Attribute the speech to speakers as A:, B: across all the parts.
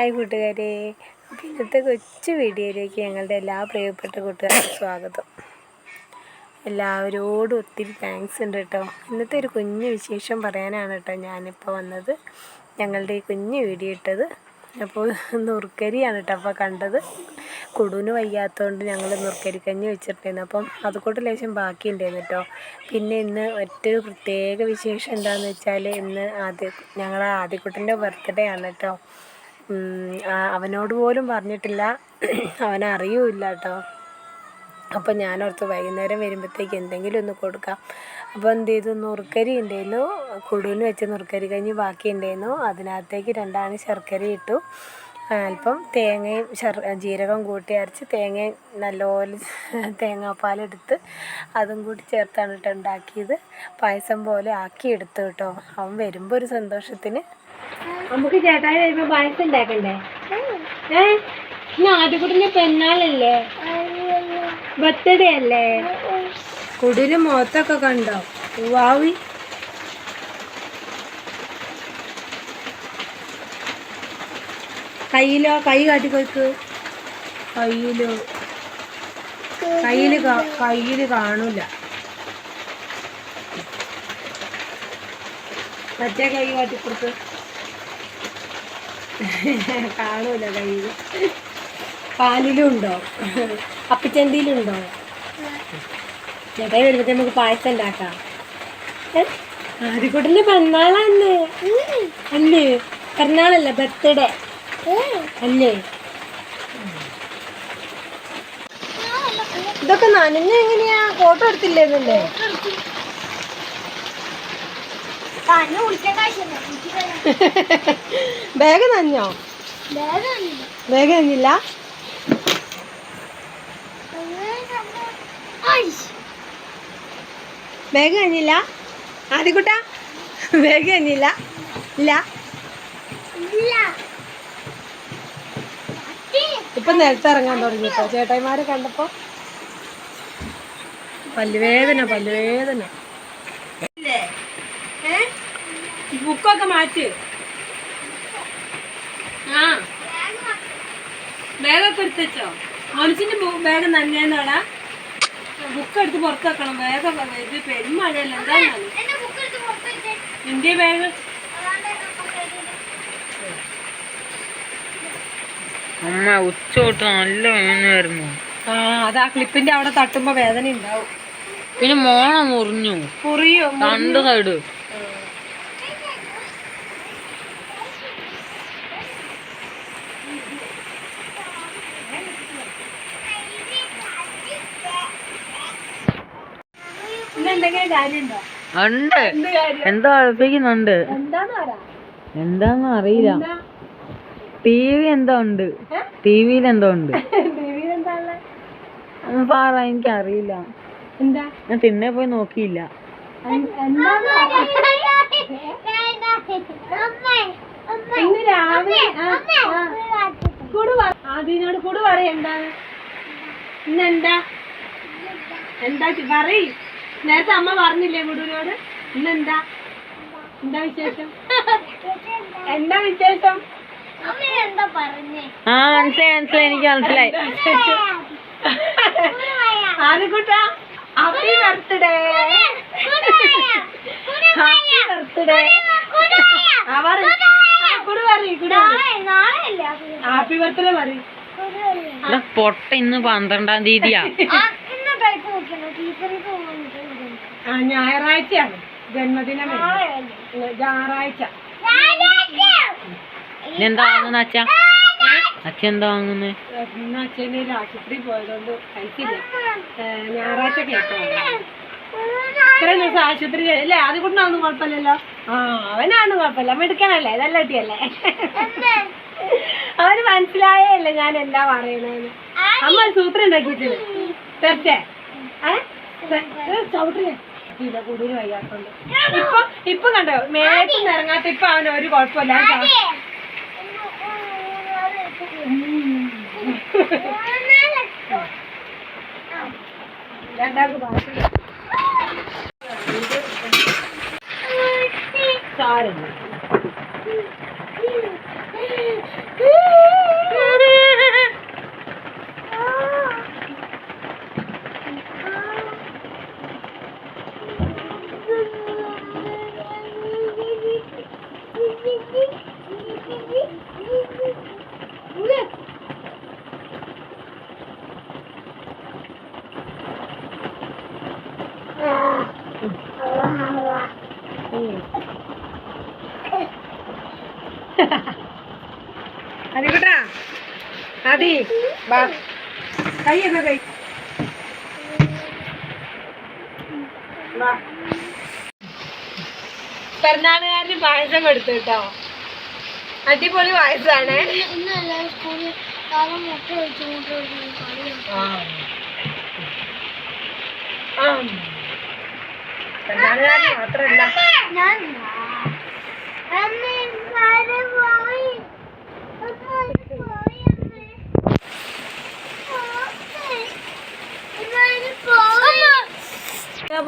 A: Hi കൂട്ടുകാരെ, അപ്പോൾ ഇന്നത്തെ കൊച്ചു വീഡിയോയിലേക്ക് ഞങ്ങളുടെ എല്ലാ പ്രിയപ്പെട്ട കൂട്ടുകാർക്കും സ്വാഗതം. എല്ലാവരോടും ഒത്തിരി താങ്ക്സ് ഉണ്ട് കേട്ടോ. ഇന്നത്തെ ഒരു കുഞ്ഞു വിശേഷം പറയാനാണ് കേട്ടോ ഞാനിപ്പോൾ വന്നത്. ഞങ്ങളുടെ ഈ കുഞ്ഞു വീഡിയോ ഇട്ടത് അപ്പോൾ നുറുക്കരിയാണ് കേട്ടോ. അപ്പോൾ കണ്ടത് കുടുവിന് വയ്യാത്തതുകൊണ്ട് ഞങ്ങൾ നുറുക്കരിക്കഞ്ഞി വെച്ചിട്ടുണ്ടായിരുന്നു. അപ്പം അതുകൊണ്ട് ലേശം ബാക്കി ഉണ്ടായിരുന്നു കേട്ടോ. പിന്നെ ഇന്ന് മറ്റൊരു പ്രത്യേക വിശേഷം എന്താണെന്ന് വെച്ചാൽ ഇന്ന് ഞങ്ങളുടെ ആദ്യക്കുട്ടൻ്റെ ബർത്ത്ഡേ ആണ് കേട്ടോ. അവനോട് പോലും പറഞ്ഞിട്ടില്ല, അവനറിയൂല്ല കേട്ടോ. അപ്പോൾ ഞാനോർത്ത് വൈകുന്നേരം വരുമ്പോഴത്തേക്ക് എന്തെങ്കിലും ഒന്ന് കൊടുക്കാം. അപ്പോൾ എന്ത് ചെയ്തു, നുറുക്കരി ഉണ്ടായിരുന്നു, കുടുവിന് വെച്ച് നുറുക്കരി കഞ്ഞി ബാക്കി ഉണ്ടായിരുന്നു. അതിനകത്തേക്ക് 2 ആണി ശർക്കര ഇട്ടു, അല്പം തേങ്ങയും ജീരകം കൂട്ടി അരച്ച് തേങ്ങയും നല്ലപോലെ തേങ്ങാപ്പാലെടുത്ത് അതും കൂടി ചേർത്താണ് കേട്ടോ ഉണ്ടാക്കിയത്. പായസം പോലെ ആക്കി എടുത്തു കേട്ടോ. അവൻ വരുമ്പോൾ ഒരു സന്തോഷത്തിന്. നമുക്ക് ചേട്ടായി വരുമ്പോൾ പായസം ഉണ്ടാക്കണ്ടേ? ആദ്യക്കുട്ടിൻ്റെ പെരുന്നാളല്ലേ, ബർത്ത്ഡേ അല്ലേ? കുടിന് മുഖത്തൊക്കെ കണ്ടോ? വാവി കയ്യിലോ, കൈ കാട്ടിക്കൊയ്ക്ക്. കയ്യില് കാണൂല, മറ്റേ കൈ കാട്ടിക്കൊടുത്ത്. കാണൂല കയ്യില്. പാലിലും ഉണ്ടോ, അപ്പിച്ചന്തിയിലും ഉണ്ടോ? ചേട്ടായി വരുമ്പോഴത്തേ നമുക്ക് പായസം ഉണ്ടാക്കാം. ആദ്യക്കുട്ടൻ്റെ പെരുന്നാളാണ് അല്ലേ? പെരുന്നാളല്ല, ബർത്ത്ഡേ അല്ലേ? ഇതൊക്കെ നനഞ്ഞ എങ്ങനെയാ? ഫോട്ടോ എടുത്തില്ലേന്നല്ലേ? ബാഗ് നനഞ്ഞോ? ബാഗ് നനഞ്ഞില്ല? ബാഗ് നനഞ്ഞില്ല ആദ്യക്കുട്ടാ? ബാഗ് നനഞ്ഞില്ല? ഇല്ല. ഇപ്പൊ നിലത്തിറങ്ങാൻ തുടങ്ങിട്ടോ ചേട്ടായിമാരെ കണ്ടപ്പോ. പല്ലുവേദന. ബുക്കൊക്കെ മാറ്റി. ബാഗൊക്കെ എടുത്ത് വെച്ചോ? മനുഷ്യന്റെ ബാഗ് നനഞ്ഞാടാ. ബുക്ക് എടുത്ത് പുറത്ത് വെക്കണം. ബാഗൊക്കെ ഇത് പെരുമഴയല്ല, എന്താണ് നിന്റെ ബാഗ്?
B: അമ്മ ഉച്ചോട്ട് നല്ല വേദനയായിരുന്നു.
A: അതാ ക്ലിപ്പിന്റെ അവിടെ തട്ടുമ്പോ വേദന ഉണ്ടാവും.
B: പിന്നെ മോണം മുറിഞ്ഞു, രണ്ട് സൈഡ്. ഉണ്ട്, എന്തോ അഴപ്പിക്കുന്നുണ്ട്. എന്താന്ന് അറിയില്ല. ടിവി എന്തോ ഉണ്ട്, ടിവിയിൽ എന്തോ ഉണ്ട്. പറ, എനിക്കറിയില്ല. ഞാൻ തിന്നെ പോയി നോക്കിയില്ല.
A: അതിനോട് കൂടെ പറയെന്താണ് ഇന്നെന്താ? എന്താ പറയ്. നേരത്തെ അമ്മ പറഞ്ഞില്ലേ കുടുവിനോട്? ഇന്നെന്താ വിശേഷം? എന്താ വിശേഷം?
B: മനസ്സിലായി, എനിക്ക് മനസ്സിലായി.
A: ആദ്യക്കുട്ടാ, ഹാപ്പി ബർത്ത്ഡേ. ഹാപ്പി ബർത്ത്ഡേ പറയും.
B: പൊട്ട ഇന്ന് 12-ാം തീയതിയാ.
A: ഞായറാഴ്ചയാണ് ജന്മദിനം. ഞായറാഴ്ച.
B: എന്താ വാങ്ങുന്ന അച്ഛൻ? എന്താ വാങ്ങുന്നേ?
A: ഇന്ന് അച്ഛന് ആശുപത്രി പോയതുകൊണ്ട് കഴിച്ചില്ല. ഞായറാഴ്ച കേട്ടോ. ഇത്രയും ദിവസം ആശുപത്രി അല്ലേ? അതുകൊണ്ടാണെന്ന് കുഴപ്പമില്ലല്ലോ. അവനാണ് കുഴപ്പമില്ല, മെടുക്കാനല്ലേ, നല്ല കുട്ടിയല്ലേ. അവന് മനസ്സിലായല്ലേ ഞാൻ എന്താ പറയണേന്ന്. അമ്മ സൂത്രം ഉണ്ടാക്കിയിട്ടുണ്ട്. തെറ്റേ ചവിട്ടില്ല, കൂടുതൽ വയ്യാത്തോണ്ട്. ഇപ്പൊ കണ്ടോ മേത്തുനിന്ന് ഇറങ്ങാത്ത. ഇപ്പൊ അവന് ഒരു കുഴപ്പമില്ല. രണ്ടാൾക്ക് ബാക്കി സാരമില്ല. അതികൂട്ടാ അതി വാ കൈ എന്നാ കൈ വാ പെരുന്നാളുകാരന് പായസം കൊടുത്തു കേട്ടോ. അടിപൊളി പായസാണ്. പെരുന്നാളുകാരന് മാത്രല്ല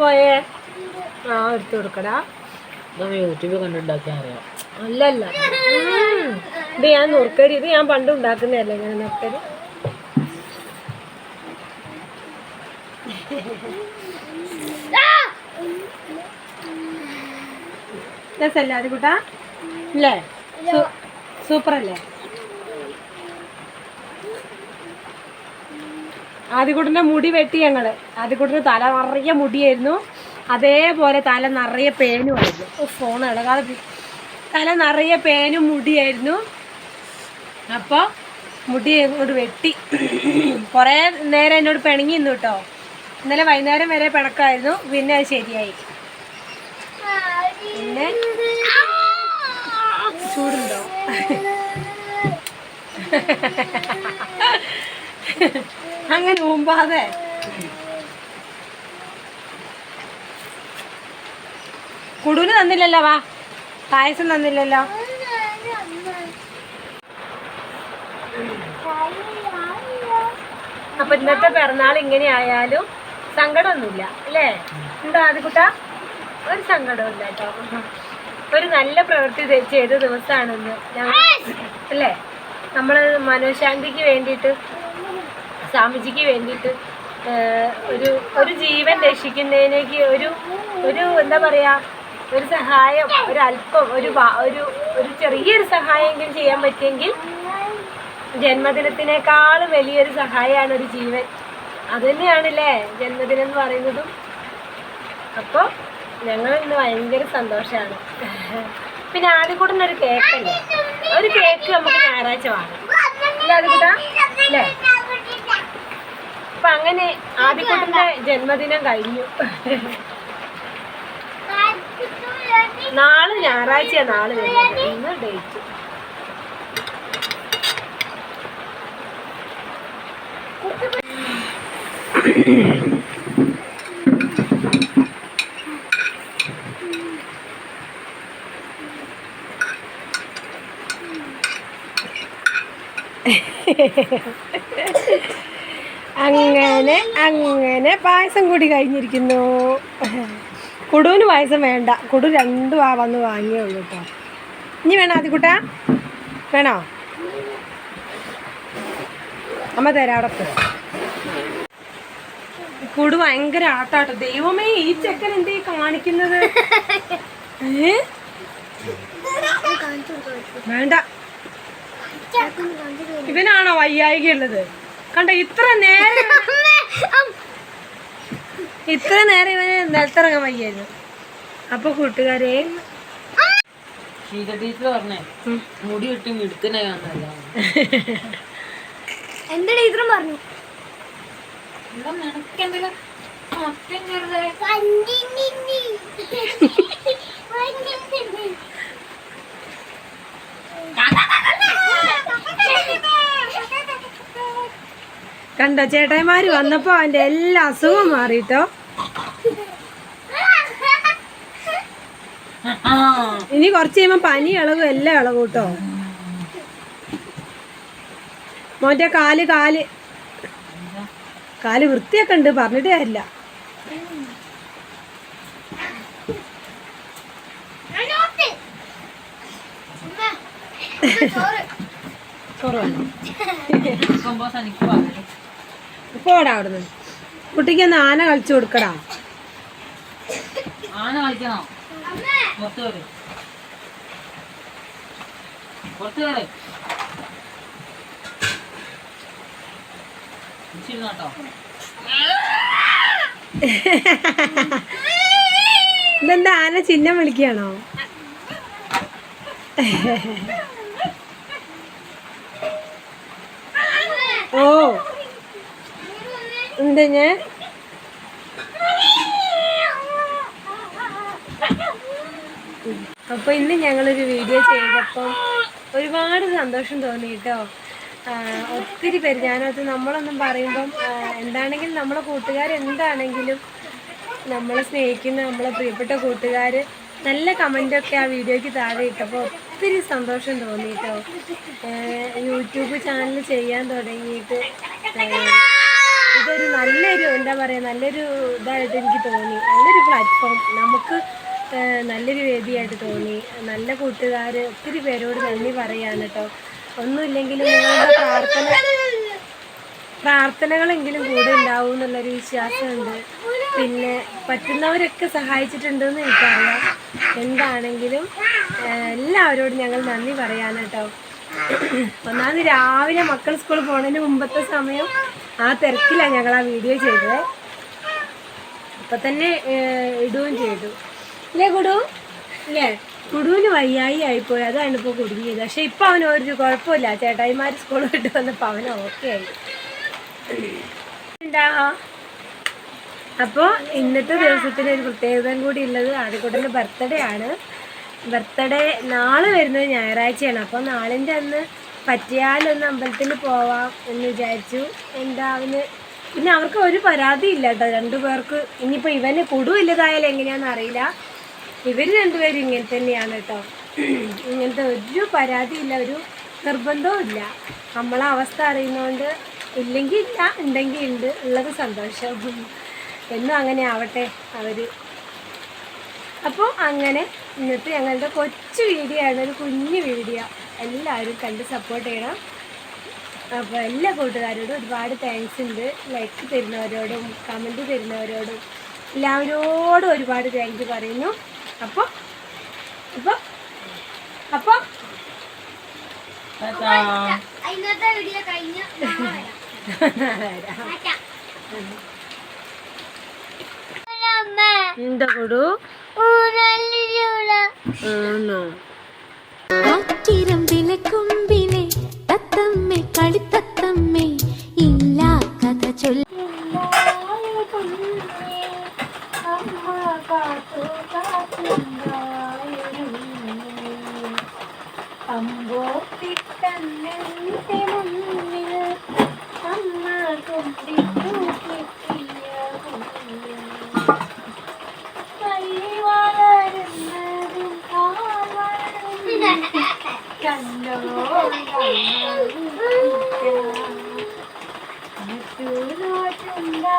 A: പോയേ എടുത്തു കൊടുക്കടാ.
B: യൂട്യൂബ് കണ്ടുണ്ടാക്കാൻ അറിയാം.
A: അല്ലല്ല ഇത് ഞാൻ നുറുക്കരി, ഇത് ഞാൻ പണ്ട് ഉണ്ടാക്കുന്നതല്ലേ ഞാൻ നുറുക്കരി. രസല്ലേ അത് കൂട്ടാ അല്ലേ? സൂപ്പറല്ലേ? ആദ്യകൂട്ടൻ്റെ മുടി വെട്ടി ഞങ്ങള്. ആദ്യകൂട്ടന് തല നിറയെ മുടിയായിരുന്നു, അതേപോലെ തല നിറയെ പേനുമായിരുന്നു. ഫോൺ ഇളകാതെ തല നിറയെ പേനും മുടിയായിരുന്നു. അപ്പോൾ മുടി കൊണ്ട് വെട്ടി. കുറേ നേരം എന്നോട് പിണങ്ങി നിന്നു കേട്ടോ. ഇന്നലെ വൈകുന്നേരം വരെ പിണക്കായിരുന്നു, പിന്നെ അത് ശരിയായി. പിന്നെ ചൂടുണ്ടോ? അങ്ങനെ മുമ്പാതെ കുടുവിന് തന്നില്ലല്ലോ. വാ, പായസം തന്നില്ലല്ലോ. അപ്പൊ ഇന്നത്തെ പിറന്നാൾ ഇങ്ങനെ ആയാലും സങ്കടമൊന്നുമില്ല അല്ലേ? എന്താ ആദ്യകുട്ടാ? ഒരു സങ്കടമില്ല കേട്ടോ. ഒരു നല്ല പ്രവൃത്തി ചെയ്ത ദിവസമാണെന്ന് ഞങ്ങൾ അല്ലേ? നമ്മൾ മനോശാന്തിക്ക് വേണ്ടിയിട്ട്, സ്വാമിജിക്ക് വേണ്ടിയിട്ട് ഒരു ജീവൻ രക്ഷിക്കുന്നതിനേക്ക് ഒരു എന്താ പറയുക, ഒരു സഹായം, ഒരല്പം ഒരു ചെറിയൊരു സഹായമെങ്കിലും ചെയ്യാൻ പറ്റിയെങ്കിൽ ജന്മദിനത്തിനേക്കാളും വലിയൊരു സഹായമാണ് ഒരു ജീവൻ. അതുതന്നെയാണല്ലേ ജന്മദിനം എന്ന് പറയുന്നതും. അപ്പോൾ ഞങ്ങൾ ഇന്ന് ഭയങ്കര സന്തോഷമാണ്. പിന്നെ ആദ്യകൂട്ടനൊരു കേക്കല്ലേ, ഒരു കേക്ക് നമുക്ക് ഞായറാഴ്ച വാങ്ങാം അല്ലേ ആദ്യകൂട്ടാ അല്ലേ? അപ്പം അങ്ങനെ ആദ്യകൂട്ടൻ്റെ ജന്മദിനം കഴിഞ്ഞു. നാളെ ഞായറാഴ്ചയാണ്, നാളെ വരുന്നത്. ഇന്ന് ഡേറ്റ് അങ്ങനെ അങ്ങനെ പായസം കൂടി കഴിഞ്ഞിരിക്കുന്നു. കുടുവിന് പായസം വേണ്ട, കുടു രണ്ടും വന്ന് വാങ്ങിയേ ഉള്ളൂ കേട്ടോ. ഇനി വേണോ ആദ്യകൂട്ടാ? വേണോ? അമ്മ തരാം. അവിടെ കുടു ഭയങ്കര ആട്ടാട്ടോ. ദൈവമേ, ഈ ചെക്കൻ എന്തേ കാണിക്കുന്നത്? വേണ്ട, ഇവനാണോ വയ്യായിക ഉള്ളത്? കണ്ട, ഇത്ര നേരം ഇവന് നിലത്തിറങ്ങാൻ വയ്യായിരുന്നു. അപ്പൊ കൂട്ടുകാരെ,
B: ടീച്ചർ പറഞ്ഞേ മുടി വെട്ടി മിടുക്കനാകാന്നല്ല.
C: എന്താ ടീച്ചറും പറഞ്ഞു?
A: കണ്ടോ, ചേട്ടായിമാര് വന്നപ്പോ അവന്റെ എല്ലാ അസുഖം മാറിട്ടോ. ഇനി കുറച്ച് കഴിയുമ്പോ പനി ഇളകും, എല്ലാം ഇളകും കേട്ടോ. മോന്റെ കാല് വൃത്തിയൊക്കെ ഉണ്ട്, പറഞ്ഞിട്ട് കാര്യമില്ല. കുറവാണ്. പോടാ അവിടുന്ന്. കുട്ടിക്ക് ഒന്ന് ആന കളിച്ചു കൊടുക്കടാ.
B: ആന കളിക്കണോ? പുറത്ത് വരും, പുറത്ത് വരും. കേട്ടോ
A: ഇതെന്താ ആന ചിഹ്നം വിളിക്കുകയാണോ? ഓ എന്താ ഞാൻ അപ്പോൾ ഇന്ന് ഞങ്ങളൊരു വീഡിയോ ചെയ്തപ്പം ഒരുപാട് സന്തോഷം തോന്നി കേട്ടോ. ഒത്തിരി പേര് ഞാനത് നമ്മളൊന്നും പറയുമ്പം എന്താണെങ്കിലും നമ്മളെ കൂട്ടുകാർ എന്താണെങ്കിലും നമ്മളെ സ്നേഹിക്കുന്ന നമ്മളെ പ്രിയപ്പെട്ട കൂട്ടുകാർ നല്ല കമൻ്റൊക്കെ ആ വീഡിയോയ്ക്ക് താഴെ ഇട്ടപ്പോൾ ഒത്തിരി സന്തോഷം തോന്നി കേട്ടോ. യൂട്യൂബ് ചാനൽ ചെയ്യാൻ തുടങ്ങിയിട്ട് ഇതൊരു നല്ലൊരു എന്താ പറയുക നല്ലൊരു ഇതായിട്ട് എനിക്ക് തോന്നി. നല്ലൊരു പ്ലാറ്റ്ഫോം നമുക്ക് നല്ലൊരു വേദിയായിട്ട് തോന്നി. നല്ല കൂട്ടുകാർ ഒത്തിരി പേരോട് നന്ദി പറയാണ് കേട്ടോ. ഒന്നുമില്ലെങ്കിലും നിങ്ങളുടെ പ്രാർത്ഥനകളെങ്കിലും കൂടെ ഉണ്ടാവും എന്നുള്ളൊരു വിശ്വാസമുണ്ട്. പിന്നെ പറ്റുന്നവരൊക്കെ സഹായിച്ചിട്ടുണ്ടെന്ന് എനിക്കറിയാം. എന്താണെങ്കിലും എല്ലാവരോടും ഞങ്ങൾ നന്ദി പറയാണ് കേട്ടോ. ഒന്നാമത് രാവിലെ മക്കൾ സ്കൂളിൽ പോകുന്നതിന് മുമ്പത്തെ സമയം ആ തിരക്കിലാണ് ഞങ്ങൾ ആ വീഡിയോ ചെയ്തത്. അപ്പം തന്നെ ഇടുകയും ചെയ്തു അല്ലേ കുടു? അല്ലേ കുടുവിന് വയ്യായി ആയിപ്പോയി, അതാണ് ഇപ്പോൾ കുടുങ്ങിയത്. പക്ഷെ ഇപ്പം അവന് ഒരു കുഴപ്പമില്ല. ചേട്ടായിമാർ സ്കൂളിൽ വിട്ട് വന്നപ്പോൾ അവന് ഓക്കെ ആയി. അപ്പോൾ ഇന്നത്തെ ദിവസത്തിന് ഒരു പ്രത്യേകതയും കൂടി ഉള്ളത് ആദ്യക്കുട്ടൻ്റെ ബർത്ത്ഡേ ആണ്. ബർത്ത്ഡേ നാളെ വരുന്നത് ഞായറാഴ്ചയാണ്. അപ്പോൾ നാളിൻ്റെ അന്ന് പറ്റിയാലൊന്ന് അമ്പലത്തിൽ പോവാം എന്ന് വിചാരിച്ചു. എന്താ അവന് പിന്നെ അവർക്ക് ഒരു പരാതി ഇല്ല കേട്ടോ. രണ്ടു പേർക്ക് ഇനിയിപ്പോൾ ഇവന് കുടുവില്ലതായാലും എങ്ങനെയാണെന്ന് അറിയില്ല. ഇവർ രണ്ടുപേരും ഇങ്ങനെ തന്നെയാണ് കേട്ടോ. ഇങ്ങനത്തെ ഒരു പരാതിയില്ല, ഒരു നിർബന്ധവും ഇല്ല. നമ്മളെ അവസ്ഥ അറിയുന്നതുകൊണ്ട് ഇല്ലെങ്കിൽ ഇല്ല, ഉണ്ടെങ്കിൽ ഉണ്ട്, ഉള്ളത് സന്തോഷം. എന്നും അങ്ങനെ ആവട്ടെ അവർ. അപ്പോൾ അങ്ങനെ ഇന്നത്തെ ഞങ്ങളുടെ കൊച്ചു വീഡിയോ ആണ്, ഒരു കുഞ്ഞു വീഡിയോ. എല്ലാവരും കണ്ട് സപ്പോർട്ട് ചെയ്യണം. അപ്പോൾ എല്ലാ കൂട്ടുകാരോടും ഒരുപാട് താങ്ക്സ് ഉണ്ട്. ലൈക്ക് തരുന്നവരോടും കമൻറ്റ് തരുന്നവരോടും എല്ലാവരോടും ഒരുപാട് താങ്ക് പറയുന്നു. അപ്പോൾ അപ്പോൾ അപ്പോൾ എന്താ കൊടു
C: വിലക്കുമ്പിലെ തത്തമ്മേ കളിത്തത്തമ്മേ ഇല്ല കഥ ചൊല്ല അമ്പോ പിട്ടന്നെ മുന്നിൽ അമ്മ കൊണ്ടിട്ടു കിട്ടിയ കൈ വളരുന്നതും കണ്ടോ ചുണ്ടാ